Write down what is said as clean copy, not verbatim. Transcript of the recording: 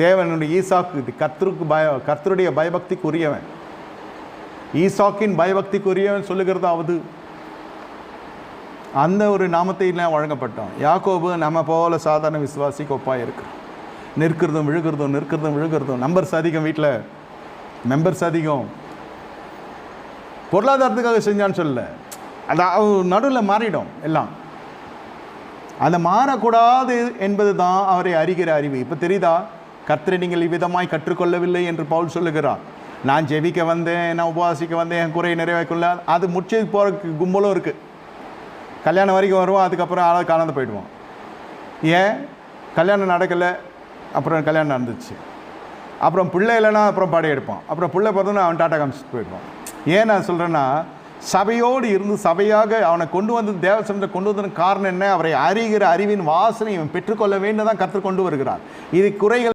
தேவனுடைய ஈசாக்கு கர்த்தருடைய பயபக்திக்குரியவன், ஈசாக்கின் பயபக்திக்குரியவன் சொல்லுகிறதாவது அந்த ஒரு நாமத்தை வழங்கப்பட்டோம். யாக்கோபு நம்ம போல சாதாரண விசுவாசிக்கு ஒப்பாக இருக்கு. நிற்கிறதும் விழுகிறதும். நம்பர்ஸ் அதிகம், வீட்டில் மெம்பர்ஸ் அதிகம். பொருளாதாரத்துக்காக செஞ்சான்னு சொல்ல, அது நடுவில் மாறிடும் எல்லாம். அந்த மாறக்கூடாது என்பது தான் அவரை அறிகிற அறிவு. இப்போ தெரியுதா, கர்த்தரை நீங்கள் இவ்விதமாய் கற்றுக்கொள்ளவில்லை என்று பவுல் சொல்லுகிறார். நான் ஜெபிக்க வந்தேன், நான் உபவாசிக்க வந்தேன், என் குறையை நிறைவேற்கொள்ள, அது முடிச்சு போகிறதுக்கு கும்பலும் இருக்குது. கல்யாணம் வரைக்கும் வருவோம், அதுக்கப்புறம் ஆளாக காணாந்து போயிடுவோம். ஏன் கல்யாணம் நடக்கலை, அப்புறம் கல்யாணம் நடந்துச்சு, அப்புறம் பிள்ளை இல்லைன்னா அப்புறம் படம் எடுப்பான், அப்புறம் பிள்ளை பிறந்தோன்னா அவன் டாட்டா காமிச்சிட்டு போயிடுவான். ஏன் நான் சொல்கிறேன்னா, சபையோடு இருந்து சபையாக அவனை கொண்டு வந்து தேவசனத்தை கொண்டு வந்ததுக்கு காரணம் என்ன? அவரை அறிகிற அறிவின் வாசனை இவன் பெற்றுக்கொள்ள வேண்டும் தான் கற்றுக் கொண்டு வருகிறார். இது குறைகள்